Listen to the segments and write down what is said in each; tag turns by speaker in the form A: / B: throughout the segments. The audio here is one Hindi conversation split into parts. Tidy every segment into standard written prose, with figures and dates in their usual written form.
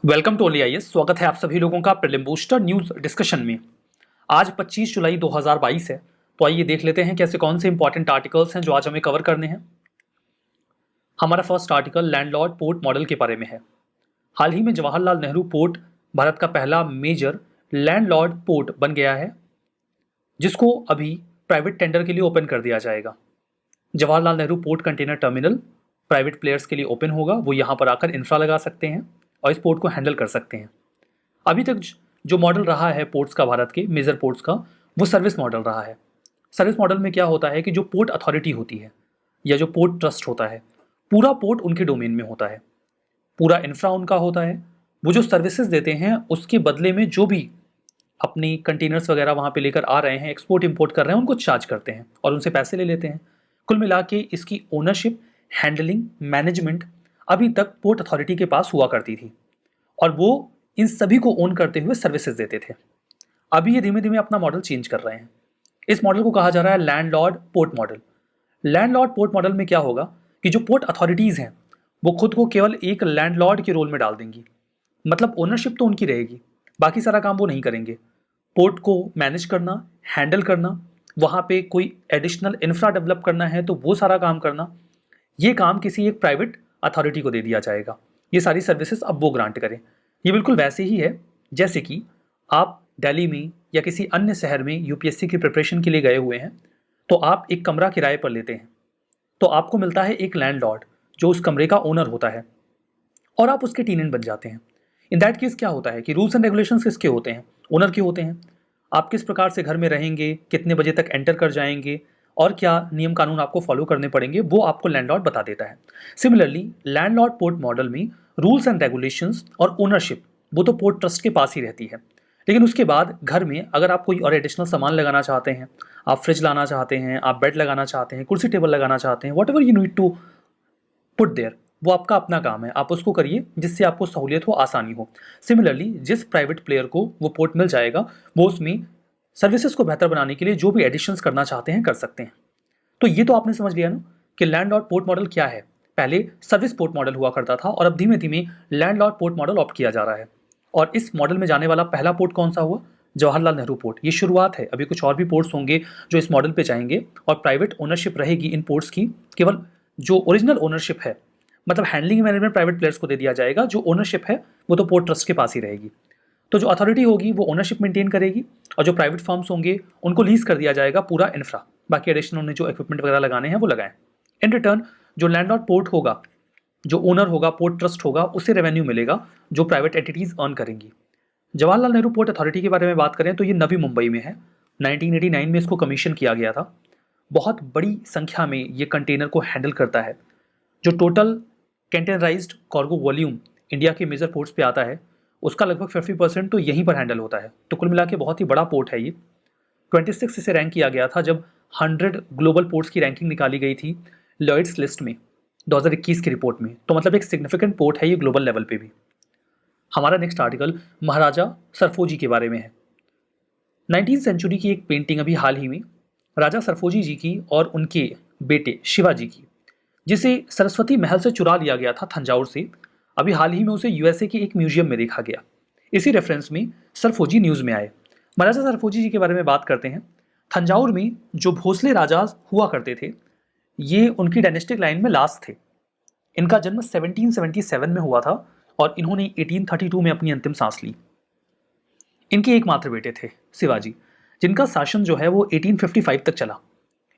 A: Welcome to only IAS. स्वागत है आप सभी लोगों का प्रीलिम बूस्टर न्यूज डिस्कशन में। आज 25 जुलाई 2022 है, तो आइए देख लेते हैं कैसे कौन से इंपॉर्टेंट आर्टिकल्स हैं जो आज हमें कवर करने हैं। हमारा first article landlord port model के बारे में है। हाल ही में जवाहरलाल नेहरू पोर्ट भारत का पहला मेजर लैंडलॉर्ड पोर्ट बन गया है, जिसको अभी प्राइवेट टेंडर के लिए ओपन कर दिया जाएगा। Jawaharlal Nehru port container terminal private players के लिए ओपन होगा। वो यहाँ पर आकर इंफ्रा लगा सकते हैं और इस पोर्ट को हैंडल कर सकते हैं। अभी तक जो मॉडल रहा है पोर्ट्स का, भारत के मेजर पोर्ट्स का, वो सर्विस मॉडल रहा है। सर्विस मॉडल में क्या होता है कि जो पोर्ट अथॉरिटी होती है या जो पोर्ट ट्रस्ट होता है, पूरा पोर्ट उनके डोमेन में होता है, पूरा इंफ्रा उनका होता है। वो जो सर्विसेज देते हैं उसके बदले में जो भी अपनी कंटेनर्स वगैरह वहाँ पे लेकर आ रहे हैं, एक्सपोर्ट इंपोर्ट कर रहे हैं, उनको चार्ज करते हैं और उनसे पैसे ले लेते हैं। कुल मिला के इसकी ओनरशिप, हैंडलिंग, मैनेजमेंट अभी तक पोर्ट अथॉरिटी के पास हुआ करती थी और वो इन सभी को ओन करते हुए सर्विसेज देते थे। अभी ये धीमे धीमे अपना मॉडल चेंज कर रहे हैं। इस मॉडल को कहा जा रहा है landlord port model. Landlord port model में क्या होगा कि जो पोर्ट अथॉरिटीज़ हैं वो खुद को केवल एक लैंडलॉर्ड के रोल में डाल देंगी। मतलब ओनरशिप तो उनकी रहेगी, बाकी सारा काम वो नहीं करेंगे। पोर्ट को मैनेज करना, हैंडल करना, वहाँ पे कोई एडिशनल इंफ्रा डेवलप करना है तो वो सारा काम करना, ये काम किसी एक प्राइवेट अथॉरिटी को दे दिया जाएगा। ये सारी सर्विसेज अब वो ग्रांट करें। ये बिल्कुल वैसे ही है जैसे कि आप दिल्ली में या किसी अन्य शहर में यूपीएससी की प्रिपरेशन के लिए गए हुए हैं, तो आप एक कमरा किराए पर लेते हैं, तो आपको मिलता है एक लैंडलॉर्ड जो उस कमरे का ओनर होता है और आप उसके टेनेंट बन जाते हैं। इन दैट केस क्या होता है कि रूल्स एंड रेगुलेशंस किसके होते हैं? ओनर के होते हैं। आप किस प्रकार से घर में रहेंगे, कितने बजे तक एंटर कर जाएंगे और क्या नियम कानून आपको फॉलो करने पड़ेंगे, वो आपको लैंडलॉर्ड बता देता है। सिमिलरली लैंडलॉर्ड पोर्ट मॉडल में रूल्स एंड रेगुलेशंस और ओनरशिप वो तो पोर्ट ट्रस्ट के पास ही रहती है, लेकिन उसके बाद घर में अगर आप कोई और एडिशनल सामान लगाना चाहते हैं, आप फ्रिज लाना चाहते हैं, आप बेड लगाना चाहते हैं, कुर्सी टेबल लगाना चाहते हैं, whatever you need to put there, वो आपका अपना काम है, आप उसको करिए जिससे आपको सहूलियत हो, आसानी हो। सिमिलरली जिस प्राइवेट प्लेयर को वो पोर्ट मिल जाएगा वो उसमें सर्विसेज को बेहतर बनाने के लिए जो भी एडिशंस करना चाहते हैं कर सकते हैं। तो ये तो आपने समझ लिया ना कि लैंडलॉर्ड पोर्ट मॉडल क्या है। पहले सर्विस पोर्ट मॉडल हुआ करता था और अब धीमे धीमे लैंडलॉर्ड पोर्ट मॉडल ऑप्ट किया जा रहा है। और इस मॉडल में जाने वाला पहला पोर्ट कौन सा हुआ? जवाहरलाल नेहरू पोर्ट। ये शुरुआत है, अभी कुछ और भी पोर्ट्स होंगे जो इस मॉडल पे जाएंगे और प्राइवेट ओनरशिप रहेगी इन पोर्ट्स की। केवल जो ओरिजिनल ओनरशिप है, मतलब हैंडलिंग मैनेजमेंट प्राइवेट प्लेयर्स को दे दिया जाएगा, जो ओनरशिप है वो तो पोर्ट ट्रस्ट के पास ही रहेगी। तो जो अथॉरिटी होगी वो ओनरशिप मेंटेन करेगी और जो प्राइवेट फर्म्स होंगे उनको लीज कर दिया जाएगा पूरा इंफ्रा, बाकी एडिशनल उन्हें जो इक्विपमेंट वगैरह लगाने हैं वो लगाएं। इन रिटर्न जो लैंडलॉर्ड पोर्ट होगा, जो ओनर होगा, पोर्ट ट्रस्ट होगा, उससे रेवेन्यू मिलेगा जो प्राइवेट एंटिटीज अर्न करेंगी। जवाहरलाल नेहरू पोर्ट अथॉरिटी के बारे में बात करें तो ये नवी मुंबई में है। 1989 में इसको कमीशन किया गया था। बहुत बड़ी संख्या में ये कंटेनर को हैंडल करता है। जो total containerised cargo volume India के मेजर पोर्ट्स पे आता है उसका लगभग 50% तो यहीं पर हैंडल होता है। तो कुल मिला के बहुत ही बड़ा पोर्ट है ये। 26 इसे रैंक किया गया था जब 100 ग्लोबल पोर्ट्स की रैंकिंग निकाली गई थी लॉयड्स लिस्ट में 2021 की रिपोर्ट में। तो मतलब एक सिग्निफिकेंट पोर्ट है ये ग्लोबल लेवल पे भी। हमारा नेक्स्ट आर्टिकल महाराजा सरफोजी के बारे में है। 19वीं सेंचुरी की एक पेंटिंग अभी हाल ही में राजा सरफोजी जी की और उनके बेटे शिवाजी की, जिसे सरस्वती महल से चुरा लिया गया था तंजावुर से। अभी हाल ही में उसे यूएसए के एक म्यूजियम में देखा गया। इसी रेफरेंस में सरफोजी न्यूज़ में आए। महाराजा सरफोजी जी के बारे में बात करते हैं। तंजावुर में जो भोसले राजा हुआ करते थे, ये उनकी डायनेस्टिक लाइन में लास्ट थे। इनका जन्म 1777 में हुआ था और इन्होंने 1832 में अपनी अंतिम सांस ली। इनके एकमात्र बेटे थे शिवाजी, जिनका शासन जो है वो 1855 तक चला।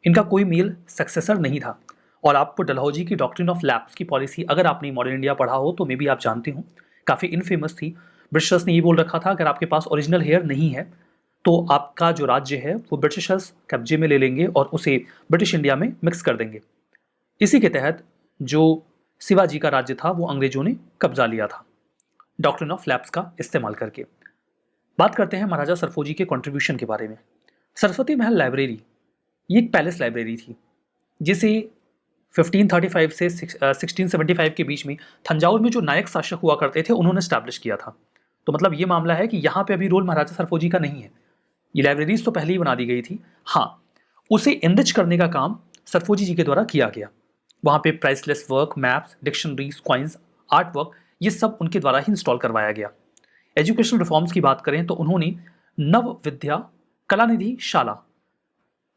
A: इनका कोई मेल सक्सेसर नहीं था। और आपको डलहौजी की डॉक्ट्रिन ऑफ लैप्स की पॉलिसी, अगर आपने मॉडर्न इंडिया पढ़ा हो तो मे बी आप जानते हो, काफ़ी इनफेमस थी। ब्रिटिशर्स ने ये बोल रखा था अगर आपके पास ओरिजिनल हेयर नहीं है तो आपका जो राज्य है वो ब्रिटिशर्स कब्जे में ले लेंगे और उसे ब्रिटिश इंडिया में मिक्स कर देंगे। इसी के तहत जो शिवाजी का राज्य था वो अंग्रेजों ने कब्जा लिया था डॉक्ट्रिन ऑफ लैप्स का इस्तेमाल करके। बात करते हैं महाराजा सरफोजी के कंट्रीब्यूशन के बारे में। सरस्वती महल लाइब्रेरी ये एक पैलेस लाइब्रेरी थी जिसे 1535 से 1675 के बीच में तंजावुर में जो नायक शासक हुआ करते थे उन्होंने स्टैब्लिश किया था। तो मतलब ये मामला है कि यहाँ पे अभी रोल महाराजा सरफोजी का नहीं है। ये लाइब्रेरीज तो पहले ही बना दी गई थी। हाँ, उसे एनरिच करने का काम सरफोजी जी के द्वारा किया गया। वहाँ पे priceless work, maps, dictionaries, coins, art work, ये सब उनके द्वारा ही इंस्टॉल करवाया गया। एजुकेशनल रिफॉर्म्स की बात करें तो उन्होंने नव विद्या कलानिधि शाला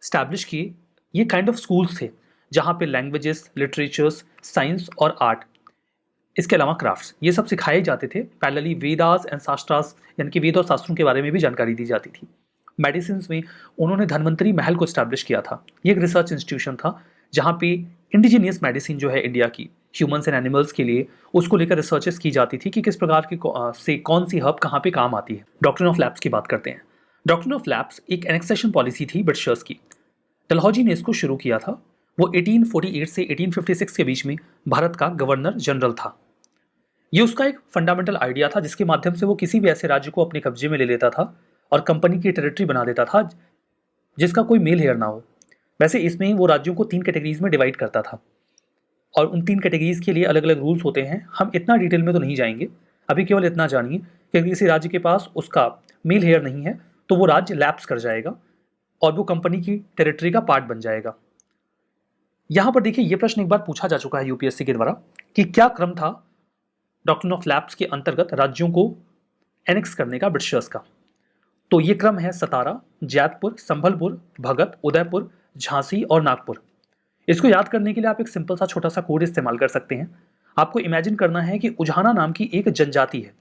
A: स्टैब्लिश किए। ये काइंड ऑफ स्कूल्स थे जहाँ पे लैंग्वेजेस, लिटरेचर्स, साइंस और आर्ट, इसके अलावा क्राफ्ट्स, ये सब सिखाए जाते थे। पैरेलली वेदास एंड शास्त्रास यानी कि वेद और शास्त्रों के बारे में भी जानकारी दी जाती थी। मेडिसिन में उन्होंने धन्वंतरी महल को स्टैब्लिश किया था। ये एक रिसर्च इंस्टीट्यूशन था जहाँ पे इंडिजीनियस मेडिसिन जो है इंडिया की ह्यूमंस एंड एनिमल्स के लिए, उसको लेकर रिसर्चेस की जाती थी कि किस प्रकार की से कौन सी हर्ब कहाँ पे काम आती है। डॉक्ट्रिन ऑफ लैब्स की बात करते हैं। डॉक्ट्रिन ऑफ लैब्स एक एनेक्सेशन पॉलिसी थी ब्रिटिशर्स की। डलहौजी ने इसको शुरू किया था। वो 1848 से 1856 के बीच में भारत का गवर्नर जनरल था। ये उसका एक फंडामेंटल आइडिया था जिसके माध्यम से वो किसी भी ऐसे राज्य को अपने कब्जे में ले लेता था और कंपनी की टेरिटरी बना देता था जिसका कोई मेल हेयर ना हो। वैसे इसमें वो राज्यों को 3 कैटेगरीज में डिवाइड करता था और उन 3 कैटेगरीज के लिए अलग अलग रूल्स होते हैं। हम इतना डिटेल में तो नहीं जाएंगे, अभी केवल इतना जानिए कि किसी राज्य के पास उसका मेल हेयर नहीं है तो वो राज्य लैप्स कर जाएगा और वो कंपनी की टेरिटरी का पार्ट बन जाएगा। यहां पर देखिए, ये प्रश्न एक बार पूछा जा चुका है यूपीएससी के द्वारा कि क्या क्रम था डॉक्ट्रिन ऑफ लैप्स के अंतर्गत राज्यों को एनेक्स करने का ब्रिटिशर्स का। तो ये क्रम है सतारा, जैतपुर, संभलपुर, भगत, उदयपुर, झांसी और नागपुर। इसको याद करने के लिए आप एक सिंपल सा छोटा सा कोड इस्तेमाल कर सकते हैं। आपको इमेजिन करना है कि उझाना नाम की एक जनजाति है।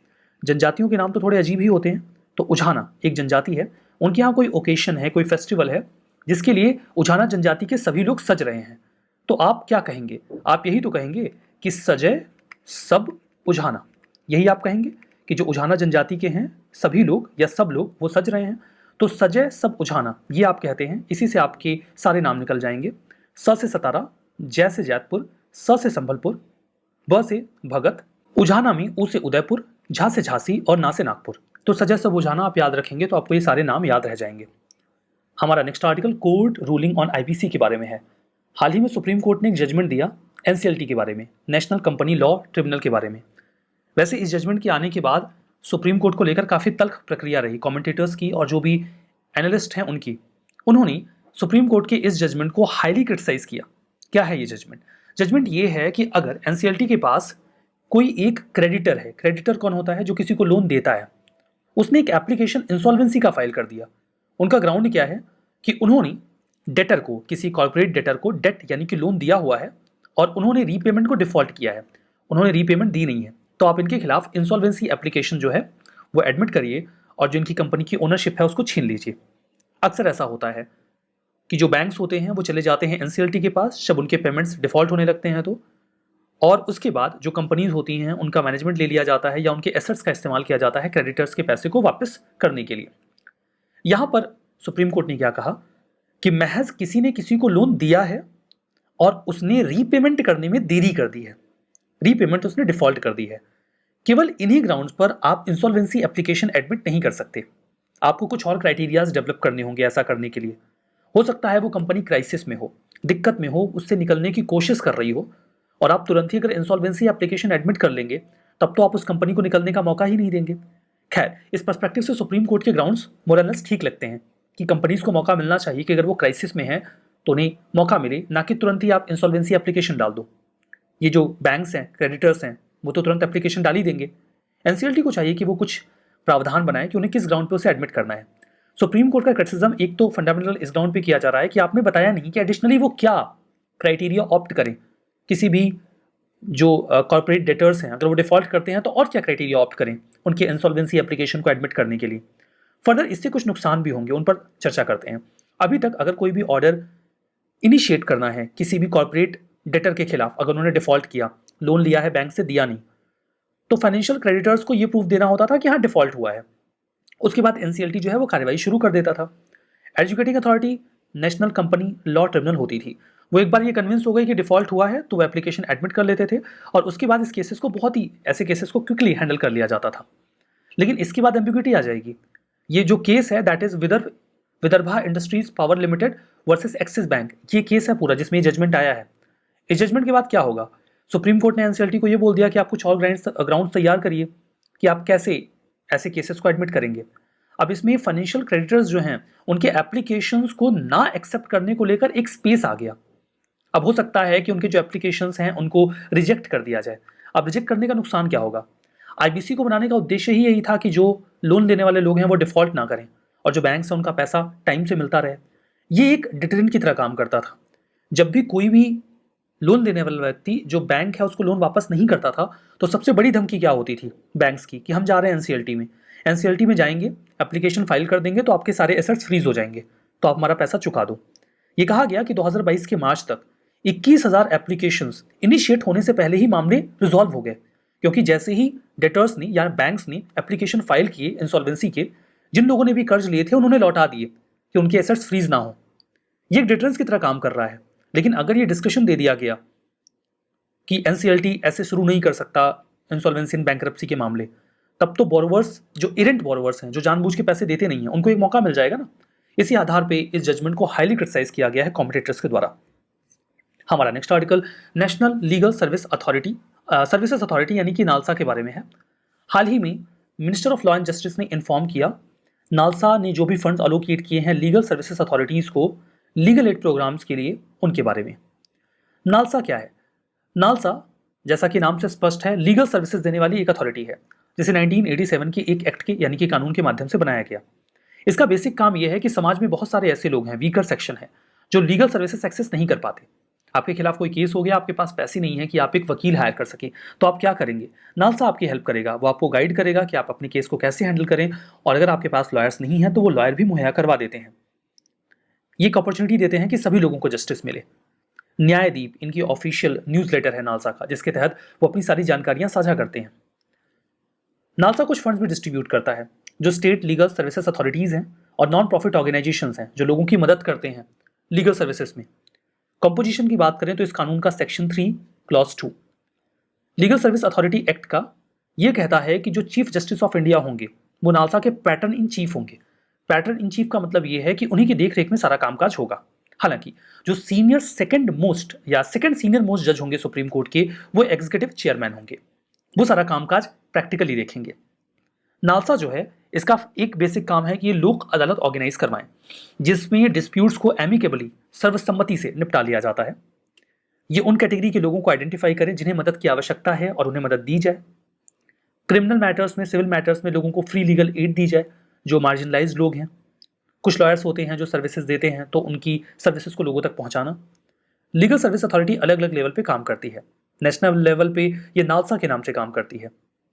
A: जनजातियों के नाम तो थोड़े अजीब ही होते हैं। तो उझाना एक जनजाति है, उनके यहाँ कोई ओकेशन है, कोई फेस्टिवल है जिसके लिए उझाना जनजाति के सभी लोग सज रहे हैं। तो आप क्या कहेंगे? आप यही तो कहेंगे कि सजय सब उझाना। यही आप कहेंगे कि जो उझाना जनजाति के हैं सभी लोग या सब लोग वो सज रहे हैं। तो सजय सब उझाना ये आप कहते हैं। इसी से आपके सारे नाम निकल जाएंगे। स से सतारा, जय से जैतपुर, स से संभलपुर, ब से भगत, उझाना में उ से उदयपुर, झा से झांसी और ना से नागपुर। तो सजय सब उझाना आप याद रखेंगे तो आपको ये सारे नाम याद रह जाएंगे। हमारा next article court ruling on IPC के बारे में है। हाल ही में सुप्रीम कोर्ट ने एक जजमेंट दिया एनसीएलटी के बारे में, नेशनल कंपनी लॉ ट्रिब्यूनल के बारे में। वैसे इस जजमेंट के आने के बाद सुप्रीम कोर्ट को लेकर काफ़ी तल्ख प्रक्रिया रही कमेंटेटर्स की और जो भी एनालिस्ट हैं उनकी। उन्होंने सुप्रीम कोर्ट के इस जजमेंट को हाईली क्रिटिसाइज किया। क्या है ये जजमेंट? जजमेंट ये है कि अगर एनसीएलटी के पास कोई एक क्रेडिटर है, क्रेडिटर कौन होता है? जो किसी को लोन देता है, उसने एक एप्लीकेशन इंसॉल्वेंसी का फाइल कर दिया। उनका ग्राउंड क्या है कि उन्होंने डेटर को, किसी कॉर्पोरेट डेटर को डेट यानी कि लोन दिया हुआ है और उन्होंने रीपेमेंट को डिफॉल्ट किया है, उन्होंने रीपेमेंट दी नहीं है। तो आप इनके खिलाफ इंसॉल्वेंसी एप्लीकेशन जो है वो एडमिट करिए और जो इनकी कंपनी की ओनरशिप है उसको छीन लीजिए। अक्सर ऐसा होता है कि जो बैंक्स होते हैं वो चले जाते हैं एनसीएलटी के पास जब उनके पेमेंट्स डिफॉल्ट होने लगते हैं तो, और उसके बाद जो कंपनीज होती हैं उनका मैनेजमेंट ले लिया जाता है या उनके एसेट्स का इस्तेमाल किया जाता है क्रेडिटर्स के पैसे को वापस करने के लिए। यहाँ पर सुप्रीम कोर्ट ने क्या कहा कि महज किसी ने किसी को लोन दिया है और उसने रीपेमेंट करने में देरी कर दी है, रीपेमेंट उसने डिफॉल्ट कर दी है, केवल इन्हीं ग्राउंड्स पर आप इंसॉल्वेंसी एप्लीकेशन एडमिट नहीं कर सकते। आपको कुछ और क्राइटेरियाज डेवलप करने होंगे ऐसा करने के लिए। हो सकता है वो कंपनी क्राइसिस में हो, दिक्कत में हो, उससे निकलने की कोशिश कर रही हो और आप तुरंत ही अगर इंसॉल्वेंसी एप्लीकेशन एडमिट कर लेंगे तब तो आप उस कंपनी को निकलने का मौका ही नहीं देंगे। खैर, इस पर्सपेक्टिव से सुप्रीम कोर्ट के ग्राउंड्स मोरलेस ठीक लगते हैं कि कंपनीज को मौका मिलना चाहिए कि अगर वो क्राइसिस में है तो उन्हें मौका मिले, ना कि तुरंत ही आप इंसॉल्वेंसी एप्लीकेशन डाल दो। ये जो बैंक्स हैं, क्रेडिटर्स हैं, वो तो तुरंत एप्लीकेशन डाल ही देंगे। एनसीएलटी को चाहिए कि वो कुछ प्रावधान बनाए कि उन्हें किस ग्राउंड पे उसे एडमिट करना है। सुप्रीम कोर्ट का क्रिटिसिज्म एक तो फंडामेंटल इस ग्राउंड पे किया जा रहा है कि आपने बताया नहीं कि एडिशनली वो क्या क्राइटेरिया ऑप्ट करें। किसी भी जो कॉर्पोरेट डेटर्स हैं अगर वो डिफॉल्ट करते हैं तो और क्या क्राइटेरिया ऑप्ट करें उनके इंसॉल्वेंसी एप्लीकेशन को एडमिट करने के लिए। फर्दर इससे कुछ नुकसान भी होंगे, उन पर चर्चा करते हैं। अभी तक अगर कोई भी ऑर्डर इनिशिएट करना है किसी भी कॉर्पोरेट डेटर के खिलाफ, अगर उन्होंने डिफॉल्ट किया, लोन लिया है बैंक से दिया नहीं, तो फाइनेंशियल क्रेडिटर्स को ये प्रूफ देना होता था कि हाँ डिफॉल्ट हुआ है। उसके बाद एनसीएलटी जो है वो कार्रवाई शुरू कर देता था। Educating authority national company law tribunal होती थी, वो एक बार ये कन्विंस हो गई कि डिफॉल्ट हुआ है तो वो एप्लीकेशन एडमिट कर लेते थे और उसके बाद इस केसेस को बहुत ही ऐसे केसेस को क्विकली हैंडल कर लिया जाता था। लेकिन इसके बाद एम्बिग्यूटी आ जाएगी। ये जो केस है that is Vidarbha industries power limited versus axis bank, ये केस है पूरा जिसमें जजमेंट आया है। इस जजमेंट के बाद क्या होगा? सुप्रीम कोर्ट ने एनसीएलटी को ये बोल दिया कि आप कुछ और ग्राउंड तैयार करिए कि आप कैसे ऐसे केसेस को एडमिट करेंगे। अब इसमें फाइनेंशियल क्रेडिटर्स जो हैं उनके एप्लीकेशंस को ना एक्सेप्ट करने को लेकर एक स्पेस आ गया। अब हो सकता है कि उनके जो एप्लीकेशंस हैं उनको रिजेक्ट कर दिया जाए। अब रिजेक्ट करने का नुकसान क्या होगा? आईबीसी को बनाने का उद्देश्य ही यही था कि जो लोन देने वाले लोग हैं वो डिफॉल्ट ना करें और जो बैंक से उनका पैसा टाइम से मिलता रहे। ये एक डिटरेंट की तरह काम करता था। जब भी कोई भी लोन देने वाला व्यक्ति जो बैंक है उसको लोन वापस नहीं करता था, तो सबसे बड़ी धमकी क्या होती थी बैंक्स की कि हम जा रहे हैं एनसीएलटी में, एनसीएलटी में जाएंगे, एप्लीकेशन फाइल कर देंगे तो आपके सारे एसेट्स फ्रीज हो जाएंगे, तो आप हमारा पैसा चुका दो। ये कहा गया कि 2022 के मार्च तक 21,000 एप्लीकेशंस इनिशिएट होने से पहले ही मामले रिजॉल्व हो गए, क्योंकि जैसे ही डेटर्स ने या बैंक्स ने एप्लीकेशन फाइल किए इंसॉल्वेंसी के, जिन लोगों ने भी कर्ज लिए थे उन्होंने लौटा दिए कि उनके एसेट्स फ्रीज ना हो। ये एक डिटरेंस की तरह काम कर रहा है। लेकिन अगर ये डिस्कशन दे दिया गया कि एनसीएलटी ऐसे शुरू नहीं कर सकता इंसॉल्वेंसी इन बैंकरप्सी के मामले, तब तो बोरोवर्स जो इरेंट बोरोवर्स हैं, जो जानबूझ के पैसे देते नहीं हैं, उनको एक मौका मिल जाएगा ना। इसी आधार पे इस जजमेंट को हाईली क्रिटिसाइज किया गया है कॉम्पिटिटर्स के द्वारा। हमारा next article national legal services authority यानी कि नालसा के बारे में है। हाल ही में minister of law and justice ने इन्फॉर्म किया नालसा ने जो भी फंड्स अलोकेट किए हैं लीगल सर्विसेज अथॉरिटीज़ को लीगल एड प्रोग्राम्स के लिए, उनके बारे में। नालसा क्या है? नालसा जैसा कि नाम से स्पष्ट है, लीगल सर्विसेज देने वाली एक अथॉरिटी है जिसे 1987 के एक एक्ट के यानी कि कानून के माध्यम से बनाया गया। इसका बेसिक काम यह है कि समाज में बहुत सारे ऐसे लोग हैं, वीकर सेक्शन है, जो लीगल सर्विसेज एक्सेस नहीं कर पाते। आपके खिलाफ कोई केस हो गया, आपके पास पैसे नहीं है कि आप एक वकील हायर कर सकें, तो आप क्या करेंगे? नालसा आपकी हेल्प करेगा, वो आपको गाइड करेगा कि आप अपने केस को कैसे हैंडल करें, और अगर आपके पास लॉयर्स नहीं है तो वो लॉयर भी मुहैया करवा देते हैं। ये एक अपॉर्चुनिटी देते हैं कि सभी लोगों को जस्टिस मिले। न्यायदीप इनकी ऑफिशियल न्यूज़लेटर है नालसा का, जिसके तहत वो अपनी सारी जानकारियां साझा करते हैं। नालसा कुछ फंड्स भी डिस्ट्रीब्यूट करता है जो स्टेट लीगल सर्विसेज अथॉरिटीज़ हैं और नॉन प्रॉफिट ऑर्गेनाइजेशंस हैं जो लोगों की मदद करते हैं लीगल सर्विसेज में। कंपोजिशन की बात करें तो इस कानून का section 3 clause 2 legal service authority act का यह कहता है कि जो चीफ जस्टिस ऑफ इंडिया होंगे वो नालसा के पैटर्न इन चीफ होंगे। पैटर्न इन चीफ का मतलब यह है कि उन्हीं की देखरेख में सारा कामकाज होगा। हालांकि जो सीनियर सेकंड मोस्ट या सेकंड सीनियर मोस्ट जज होंगे सुप्रीम कोर्ट के, वो एग्जीक्यूटिव चेयरमैन होंगे, वो सारा कामकाज प्रैक्टिकली देखेंगे। नालसा जो है इसका एक बेसिक काम है कि ये लोक अदालत ऑर्गेनाइज करवाएं जिसमें डिस्प्यूट्स को एमिकेबली सर्वसम्मति से निपटा लिया जाता है। ये उन कैटेगरी के लोगों को आइडेंटिफाई करें जिन्हें मदद की आवश्यकता है और उन्हें मदद दी जाए। क्रिमिनल मैटर्स में, सिविल मैटर्स में लोगों को फ्री लीगल एड दी जाए जो मार्जिनलाइज्ड लोग हैं। कुछ लॉयर्स होते हैं जो सर्विसेज देते हैं, तो उनकी सर्विसेज को लोगों तक पहुंचाना। लीगल सर्विस अथॉरिटी अलग अलग लेवल पे काम करती है। नेशनल लेवल पे ये नालसा के नाम से काम करती है,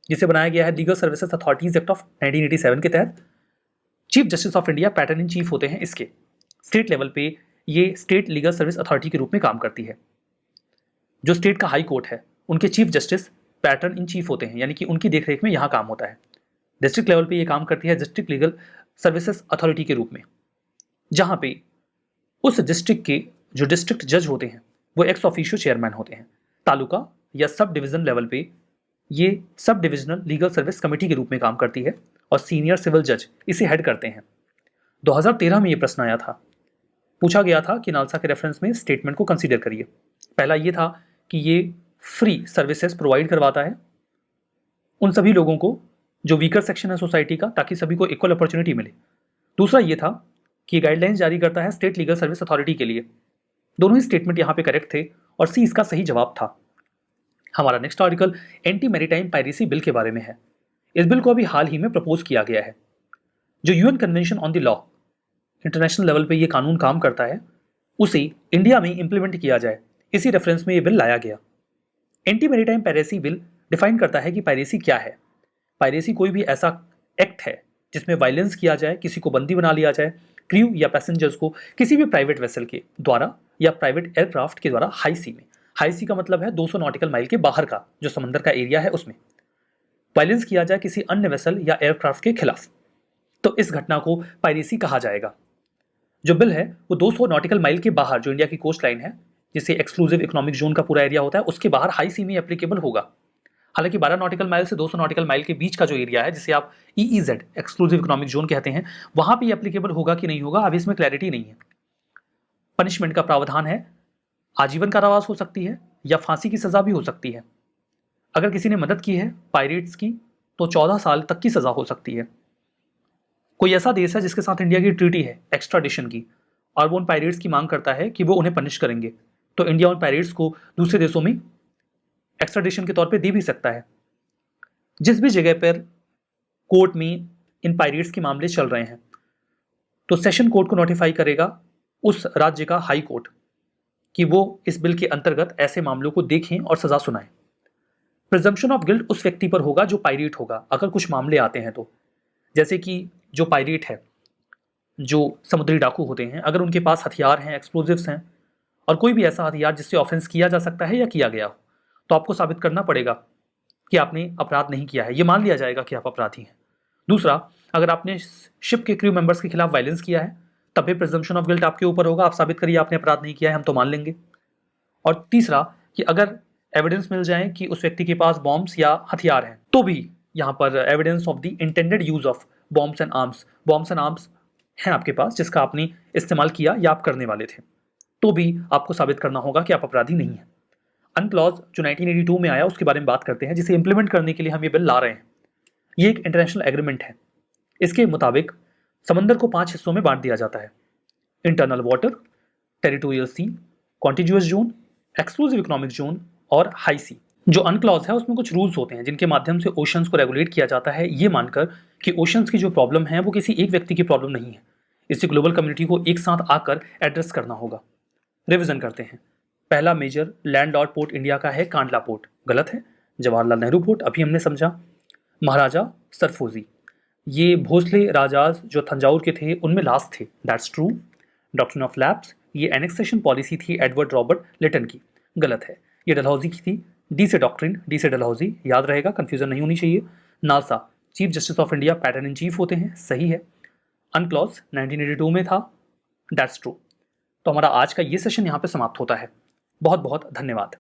A: जिसे बनाया गया है legal services authorities act of 1987 के तहत। Chief justice of India pattern in chief होते हैं इसके। स्टेट लेवल पे ये स्टेट लीगल सर्विस अथॉरिटी के रूप में काम करती है। जो स्टेट का हाई कोर्ट है उनके chief justice pattern in chief होते हैं, यानी कि उनकी देखरेख में यहाँ काम होता है। डिस्ट्रिक्ट लेवल पे ये काम करती है डिस्ट्रिक्ट लीगल सर्विसेज अथॉरिटी के रूप में, जहाँ पे उस डिस्ट्रिक्ट के जो डिस्ट्रिक्ट जज होते हैं वो एक्स ऑफिशियो चेयरमैन होते हैं। तालुका या सब डिवीजन लेवल पे ये sub divisional legal service committee के रूप में काम करती है और सीनियर सिविल जज इसे हेड करते हैं। 2013 में ये प्रश्न आया था, पूछा गया था कि नालसा के रेफरेंस में स्टेटमेंट को कंसीडर करिए। पहला ये था कि ये फ्री सर्विसेज प्रोवाइड करवाता है उन सभी लोगों को जो वीकर सेक्शन है सोसाइटी का, ताकि सभी को इक्वल अपॉर्चुनिटी मिले। दूसरा ये था कि गाइडलाइंस जारी करता है स्टेट लीगल सर्विस अथॉरिटी के लिए। दोनों ही स्टेटमेंट यहाँ पे करेक्ट थे और सी इसका सही जवाब था। हमारा next article anti maritime piracy bill के बारे में है। इस बिल को अभी हाल ही में प्रपोज किया गया है। जो UN convention on the law international level पे ये कानून काम करता है, उसे इंडिया में इंप्लीमेंट किया जाए, इसी रेफरेंस में ये बिल लाया गया। Anti maritime piracy bill define करता है कि पायरेसी क्या है। पायरेसी कोई भी ऐसा एक्ट है जिसमें वायलेंस किया जाए, किसी को बंदी बना लिया जाए, क्रू या पैसेंजर्स को किसी भी प्राइवेट वेसल के द्वारा या प्राइवेट एयरक्राफ्ट के द्वारा हाई सी में, हाई सी का मतलब है 200 नॉटिकल माइल के बाहर का जो समंदर का एरिया है, उसमें वायलेंस किया जाए किसी अन्य वेसल या एयरक्राफ्ट के खिलाफ, तो इस घटना को पायरेसी कहा जाएगा। जो बिल है वो 200 नॉटिकल माइल के बाहर, जो इंडिया की कोस्ट लाइन है जिसे एक्सक्लूसिव इकोनॉमिक जोन का पूरा एरिया होता है, उसके बाहर हाई सी में एप्लीकेबल होगा। हालांकि 12 नॉटिकल माइल से 200 नॉटिकल माइल के बीच का जो एरिया है, जिसे आप EEZ एक्सक्लूसिव इकोनॉमिक जोन कहते हैं, वहां पे एप्लीकेबल होगा कि नहीं होगा, अभी इसमें क्लैरिटी नहीं है। पनिशमेंट का प्रावधान है, आजीवन कारावास हो सकती है या फांसी की सजा भी हो सकती है। अगर किसी ने मदद की है पायरेट्स की तो 14 साल तक की सजा हो सकती है। कोई ऐसा देश है जिसके साथ इंडिया की ट्रीटी है एक्स्ट्राडिशन की, और वो उन पायरेट्स की मांग करता है कि वो उन्हें पनिश करेंगे, तो इंडिया उन पायरेट्स को दूसरे देशों में एक्स्ट्राडिशन के तौर पे दे भी सकता है। जिस भी जगह पर कोर्ट में इन पायरेट्स के मामले चल रहे हैं तो सेशन कोर्ट को नोटिफाई करेगा उस राज्य का हाई कोर्ट कि वो इस बिल के अंतर्गत ऐसे मामलों को देखें और सजा सुनाएं। प्रिजम्पशन ऑफ गिल्ट उस व्यक्ति पर होगा जो पायरेट होगा अगर कुछ मामले आते हैं तो, जैसे कि जो पायरेट है, जो समुद्री डाकू होते हैं, अगर उनके पास हथियार हैं, एक्सप्लोजिव्स हैं और कोई भी ऐसा हथियार जिससे ऑफेंस किया जा सकता है या किया गया हो, तो आपको साबित करना पड़ेगा कि आपने अपराध नहीं किया है, ये मान लिया जाएगा कि आप अपराधी हैं। दूसरा, अगर आपने शिप के क्रू मेंबर्स के खिलाफ वायलेंस किया है तब भी प्रिजम्पशन ऑफ गिल्ट आपके ऊपर होगा, आप साबित करिए आपने अपराध नहीं किया है, हम तो मान लेंगे। और तीसरा कि अगर एविडेंस मिल जाए कि उस व्यक्ति के पास बॉम्ब्स या हथियार हैं तो भी यहाँ पर evidence of the intended use of bombs and arms हैं आपके पास जिसका आपने इस्तेमाल किया या आप करने वाले थे, तो भी आपको साबित करना होगा कि आप अपराधी नहीं हैं। अनक्लॉज जो 1982 में आया उसके बारे में बात करते हैं, जिसे इंप्लीमेंट करने के लिए हम ये बिल ला रहे हैं। ये एक इंटरनेशनल एग्रीमेंट है। इसके मुताबिक समंदर को 5 हिस्सों में बांट दिया जाता है: इंटरनल वाटर, टेरिटोरियल सी, contiguous zone, exclusive economic zone और हाई सी। जो अनक्लॉज है उसमें कुछ रूल्स होते हैं जिनके माध्यम से ओशंस को रेगुलेट किया जाता है, ये मानकर कि ओशंस की जो प्रॉब्लम है वो किसी एक व्यक्ति की प्रॉब्लम नहीं है, इसे ग्लोबल कम्युनिटी को एक साथ आकर एड्रेस करना होगा। रिविजन करते हैं। पहला major landlord port India का है कांडला पोर्ट, गलत है। जवाहरलाल नेहरू पोर्ट अभी हमने समझा। महाराजा सरफोजी, ये भोसले राजाज जो तंजावुर के थे उनमें लास्ट थे, that's true. Doctrine of lapse, ये एनेक्सेशन पॉलिसी थी एडवर्ड रॉबर्ट लिटन की, गलत है। ये डलहौजी की थी। डी से डॉक्ट्रिन, डी से डलहौजी, याद रहेगा, कंफ्यूजन नहीं होनी चाहिए। NALSA, chief justice of India pattern in chief होते हैं, सही है। अनक्लॉज 1982 में था, दैट्स ट्रू। तो हमारा आज का ये सेशन यहाँ पे समाप्त होता है। बहुत बहुत धन्यवाद।